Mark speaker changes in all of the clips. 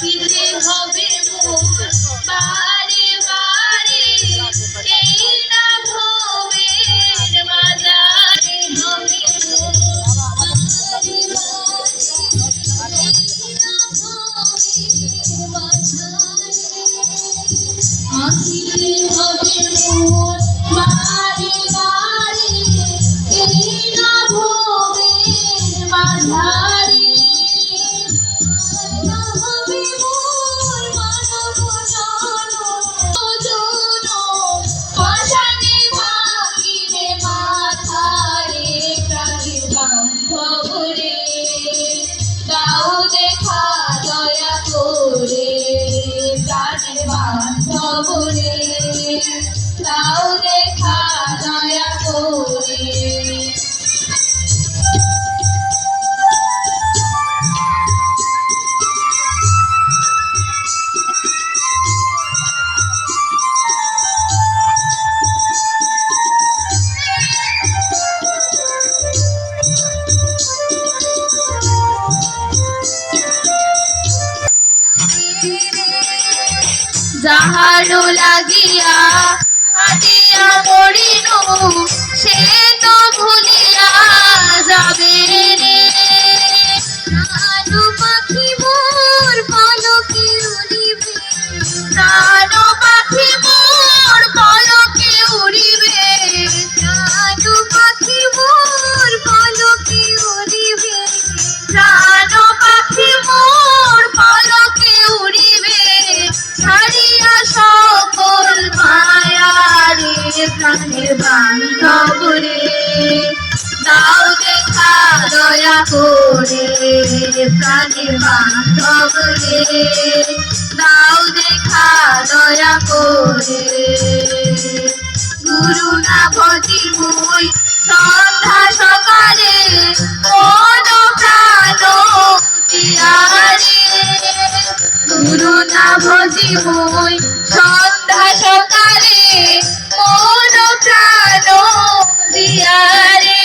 Speaker 1: আঁকিতে হবে মোর বারে বারে, এই না ভবের বাজারে হবে মোর বারে বারে, এই না ভবের বাজারে। আঁকিতে হবে মোর বারে বারে, এই না ভবের বাজারে। দাও দেখা দয়া করে প্রাণের বান্ধব রে, দাও দেখা দয়া করে। যাহারো লাগিয়া হাতিয়া মরিনু, সে তো ভুলিয়া যাবে রে। প্রাণ পাখি মোর পলকে উড়িবে, প্রাণ পাখি মোর পলকে উড়িবে, প্রাণ পাখি মোর পলকে উড়িবে, প্রাণ পাখি মোর পলকে উড়িবে। ছাড়িয়া সকল মায়া রে প্রাণের বান্ধব রে, দাও দেখা দয়া করে প্রাণের বান্ধব রে, দাও দেখা দয়া করে। গুরু না ভজি মুই সন্ধ্যা সকালে, মন প্রাণ দিয়ারে। গুরু না ভজি মুই সন্ধ্যা সকালে, মন প্রাণ দিয়ারে।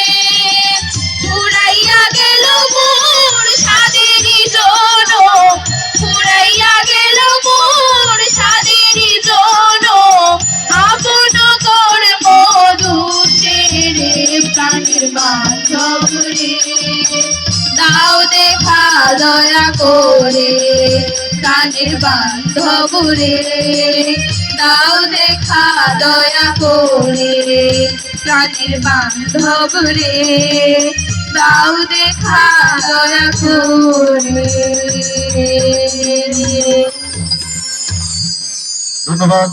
Speaker 1: ফুরাইয়া গেল মোর সাদেরি জন, ফুরাইয়া গেল মোর সাদেরি জন, আপন কর্ম দুটে রে প্রাণের বান্ধব রে, দাও দেখা দয়া করে প্রাণের বান্ধব রে, দাও দেখা দয়া করে প্রাণের বান্ধব রে, দাও দেখা দয়া করে।
Speaker 2: ধন্যবাদ।